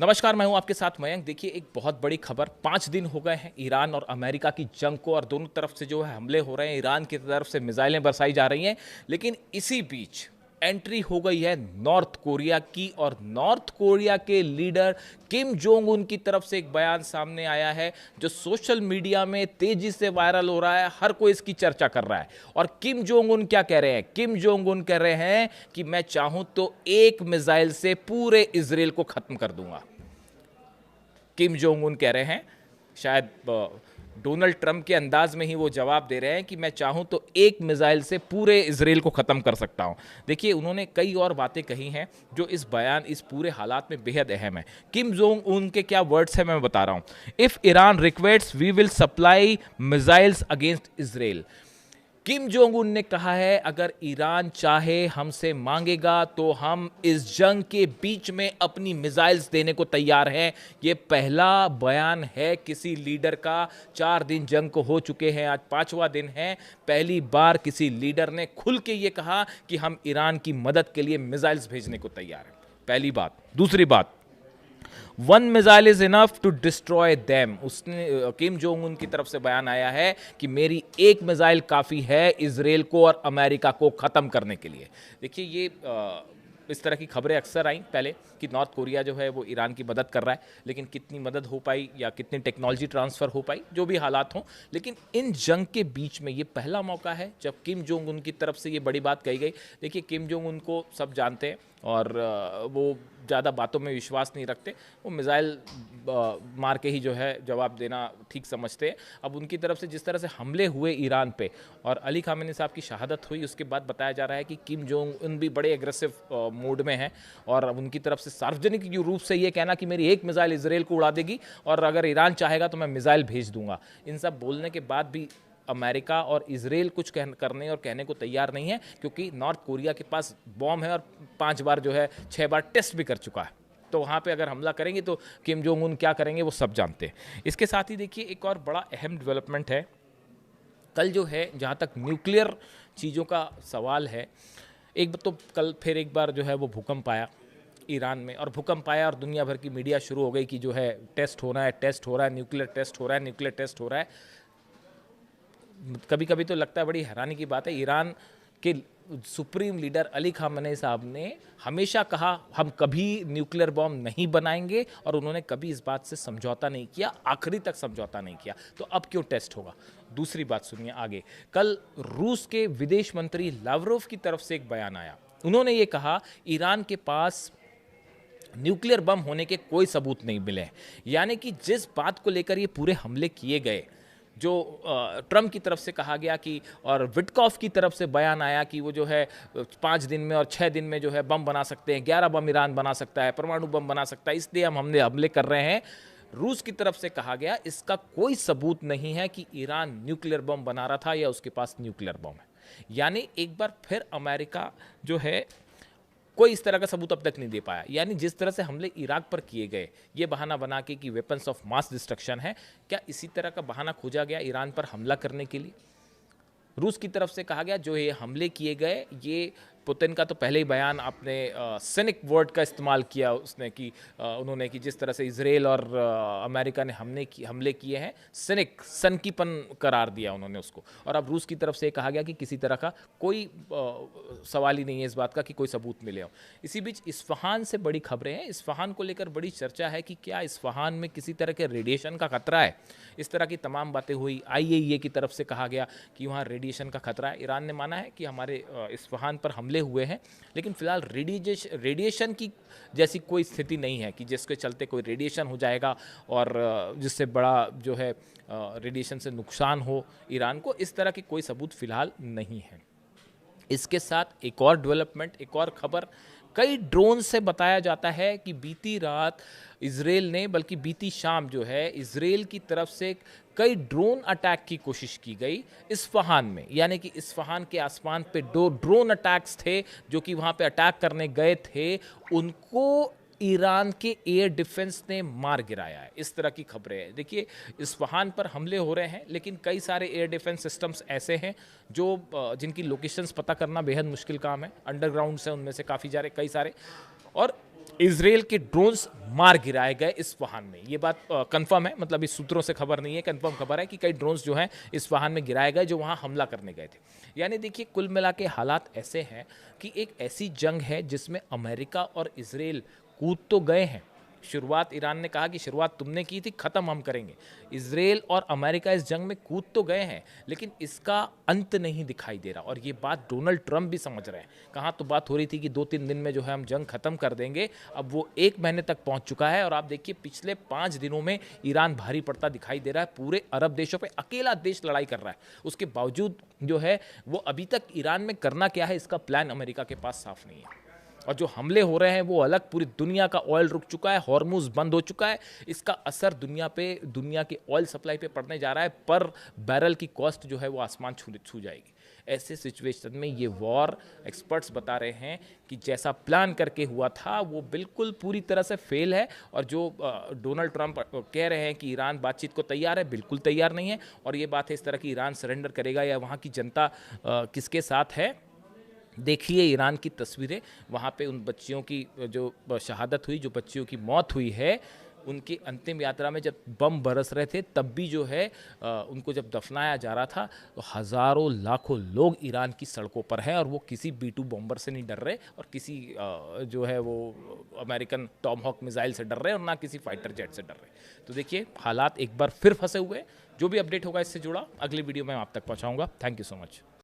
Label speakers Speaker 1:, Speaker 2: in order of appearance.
Speaker 1: नमस्कार, मैं हूं आपके साथ मयंक। देखिए, एक बहुत बड़ी खबर। 5 दिन हो गए हैं ईरान और अमेरिका की जंग को, और दोनों तरफ से जो है हमले हो रहे हैं। ईरान की तरफ से मिसाइलें बरसाई जा रही हैं, लेकिन इसी बीच एंट्री हो गई है नॉर्थ कोरिया की, और नॉर्थ कोरिया के लीडर किम जोंग उन की तरफ से एक बयान सामने आया है जो सोशल मीडिया में तेजी से वायरल हो रहा है। हर कोई इसकी चर्चा कर रहा है। और किम जोंग उन क्या कह रहे हैं? किम जोंग उन कह रहे हैं कि मैं चाहूं तो एक मिसाइल से पूरे इजराइल को खत्म कर दूंगा। किम जोंग उन कह रहे हैं, शायद डोनाल्ड ट्रंप के अंदाज में ही वो जवाब दे रहे हैं कि मैं चाहूं तो एक मिसाइल से पूरे इजराइल को ख़त्म कर सकता हूं। देखिए, उन्होंने कई और बातें कही हैं जो इस बयान, इस पूरे हालात में बेहद अहम है। किम जोंग उन के क्या वर्ड्स हैं मैं बता रहा हूं। If Iran requests we will supply missiles against Israel. Kim Jong Un ने कहा है, अगर ईरान चाहे, हमसे मांगेगा, तो हम इस जंग के बीच में अपनी मिसाइल्स देने को तैयार हैं। ये पहला बयान है किसी लीडर का। 4 दिन जंग को हो चुके हैं, आज 5वां दिन है। पहली बार किसी लीडर ने खुल के ये कहा कि हम ईरान की मदद के लिए मिसाइल्स भेजने को तैयार हैं। पहली बात। दूसरी बात, one missile is enough to destroy them. उसने, किम जोंग उन की तरफ से बयान आया है कि मेरी एक मिसाइल काफ़ी है इजराइल को और अमेरिका को ख़त्म करने के लिए। देखिए, ये इस तरह की खबरें अक्सर आई पहले कि नॉर्थ कोरिया जो है वो ईरान की मदद कर रहा है, लेकिन कितनी मदद हो पाई या कितनी टेक्नोलॉजी ट्रांसफ़र हो पाई, जो भी हालात हों, लेकिन इन जंग के बीच में ये पहला मौका है जब किम जोंग उन की तरफ से ये बड़ी बात कही गई। देखिए, किम जोंग उनको सब जानते हैं और वो ज़्यादा बातों में विश्वास नहीं रखते। वो मिसाइल मार के ही जो है जवाब देना ठीक समझते हैं। अब उनकी तरफ से जिस तरह से हमले हुए ईरान पे और अली खामेनी साहब की शहादत हुई, उसके बाद बताया जा रहा है कि किम जोंग उन भी बड़े एग्रेसिव मूड में हैं, और उनकी तरफ से सार्वजनिक रूप से ये कहना कि मेरी एक मिसाइल इजराइल को उड़ा देगी और अगर ईरान चाहेगा तो मैं मिसाइल भेज दूंगा। इन सब बोलने के बाद भी अमेरिका और इजराइल कुछ करने और कहने को तैयार नहीं है, क्योंकि नॉर्थ कोरिया के पास बॉम्ब है और 5 बार जो है 6 बार टेस्ट भी कर चुका है। तो वहाँ पे अगर हमला करेंगे तो किम जोंग उन क्या करेंगे वो सब जानते हैं। इसके साथ ही देखिए, एक और बड़ा अहम डेवलपमेंट है। कल जो है, जहाँ तक न्यूक्लियर चीज़ों का सवाल है, एक तो कल फिर एक बार जो है वो भूकंप आया ईरान में, और भूकंप आया और दुनिया भर की मीडिया शुरू हो गई कि जो है टेस्ट हो रहा है, टेस्ट हो रहा है, न्यूक्लियर टेस्ट हो रहा है, न्यूक्लियर टेस्ट हो रहा है। कभी कभी तो लगता है, बड़ी हैरानी की बात है, ईरान के सुप्रीम लीडर अली खामेनी साहब ने हमेशा कहा हम कभी न्यूक्लियर बॉम्ब नहीं बनाएंगे, और उन्होंने कभी इस बात से समझौता नहीं किया, आखिरी तक समझौता नहीं किया। तो अब क्यों टेस्ट होगा? दूसरी बात सुनिए आगे। कल रूस के विदेश मंत्री लावरोव की तरफ से एक बयान आया। उन्होंने ये कहा, ईरान के पास न्यूक्लियर बम होने के कोई सबूत नहीं मिले। यानी कि जिस बात को लेकर ये पूरे हमले किए गए, जो ट्रंप की तरफ से कहा गया कि, और विटकॉफ की तरफ से बयान आया कि वो जो है 5 दिन में और 6 दिन में जो है बम बना सकते हैं, 11 बम ईरान बना सकता है, परमाणु बम बना सकता है, इसलिए हम हमले कर रहे हैं। रूस की तरफ से कहा गया इसका कोई सबूत नहीं है कि ईरान न्यूक्लियर बम बना रहा था या उसके पास न्यूक्लियर बम है। यानी एक बार फिर अमेरिका जो है कोई इस तरह का सबूत अब तक नहीं दे पाया। यानी जिस तरह से हमले इराक पर किए गए, ये बहाना बना के कि वेपन्स ऑफ मास डिस्ट्रक्शन है, क्या इसी तरह का बहाना खोजा गया ईरान पर हमला करने के लिए? रूस की तरफ से कहा गया जो ये हमले किए गए, ये पुतिन का तो पहले ही बयान, आपने सिनिक वर्ड का इस्तेमाल किया उसने कि उन्होंने कि जिस तरह से इजराइल और अमेरिका ने हमले किए हैं, सिनिक, सनकीपन करार दिया उन्होंने उसको। और अब रूस की तरफ से कहा गया कि किसी तरह का कोई सवाल ही नहीं है इस बात का कि कोई सबूत मिले हो। इसी बीच इस्फहान से बड़ी खबरें हैं। इस्फहान को लेकर बड़ी चर्चा है कि क्या इस्फहान में किसी तरह के रेडिएशन का खतरा है। इस तरह की तमाम बातें हुई। IAEA की तरफ से कहा गया कि वहाँ रेडिएशन का खतरा है। ईरान ने माना है कि हमारे इस्फहान पर हमले हुए हैं, लेकिन फिलहाल रेडिएशन की जैसी कोई स्थिति नहीं है कि जिसके चलते कोई रेडिएशन हो जाएगा और जिससे बड़ा जो है रेडिएशन से नुकसान हो ईरान को। इस तरह की कोई सबूत फिलहाल नहीं है। इसके साथ एक और डेवलपमेंट, एक और खबर, कई ड्रोन से बताया जाता है कि बीती रात इजराइल ने, बल्कि बीती शाम जो है, इजराइल की तरफ से कई ड्रोन अटैक की कोशिश की गई इस्फहान में। यानी कि इस्फहान के आसमान पे 2 ड्रोन अटैक्स थे जो कि वहाँ पे अटैक करने गए थे, उनको ईरान के एयर डिफेंस ने मार गिराया है। इस तरह की खबरें हैं। देखिए, इस्फहान पर हमले हो रहे हैं, लेकिन कई सारे एयर डिफेंस सिस्टम्स ऐसे हैं जो जिनकी लोकेशंस पता करना बेहद मुश्किल काम है। अंडरग्राउंड से उनमें से काफ़ी कई सारे, और इजराइल के ड्रोन्स मार गिराए गए इस्फहान में। ये बात कंफर्म है, मतलब इस सूत्रों से खबर नहीं है, कंफर्म खबर है कि कई ड्रोन्स जो हैं इस्फहान में गिराए गए जो वहाँ हमला करने गए थे। यानी देखिए कुल मिला के हालात ऐसे हैं कि एक ऐसी जंग है जिसमें अमेरिका और इजराइल कूद तो गए हैं। शुरुआत ईरान ने कहा कि शुरुआत तुमने की थी, ख़त्म हम करेंगे। इजराइल और अमेरिका इस जंग में कूद तो गए हैं, लेकिन इसका अंत नहीं दिखाई दे रहा। और ये बात डोनाल्ड ट्रंप भी समझ रहे हैं। कहाँ तो बात हो रही थी कि 2-3 दिन में जो है हम जंग ख़त्म कर देंगे, अब वो 1 महीने तक पहुंच चुका है। और आप देखिए पिछले 5 दिनों में ईरान भारी पड़ता दिखाई दे रहा है। पूरे अरब देशों पर अकेला देश लड़ाई कर रहा है। उसके बावजूद जो है वो अभी तक ईरान में करना क्या है इसका प्लान अमेरिका के पास साफ नहीं है। और जो हमले हो रहे हैं वो अलग, पूरी दुनिया का ऑयल रुक चुका है, हॉर्मुज बंद हो चुका है। इसका असर दुनिया के ऑयल सप्लाई पे पड़ने जा रहा है। पर बैरल की कॉस्ट जो है वो आसमान छू जाएगी। ऐसे सिचुएशन में ये वॉर एक्सपर्ट्स बता रहे हैं कि जैसा प्लान करके हुआ था वो बिल्कुल पूरी तरह से फेल है। और जो डोनाल्ड ट्रंप कह रहे हैं कि ईरान बातचीत को तैयार है, बिल्कुल तैयार नहीं है। और ये बात है इस तरह की ईरान सरेंडर करेगा या वहाँ की जनता किसके साथ है। देखिए ईरान की तस्वीरें, वहाँ पे उन बच्चियों की जो शहादत हुई, जो बच्चियों की मौत हुई है, उनकी अंतिम यात्रा में जब बम बरस रहे थे तब भी जो है उनको जब दफनाया जा रहा था तो हज़ारों लाखों लोग ईरान की सड़कों पर हैं। और वो किसी B-2 बॉम्बर से नहीं डर रहे और किसी जो है वो अमेरिकन टॉमहॉक मिसाइल से डर रहे और ना किसी फाइटर जेट से डर रहे। तो देखिए हालात एक बार फिर फंसे हुए। जो भी अपडेट होगा इससे जुड़ा अगली वीडियो में आप तक पहुँचाऊँगा। Thank you so much.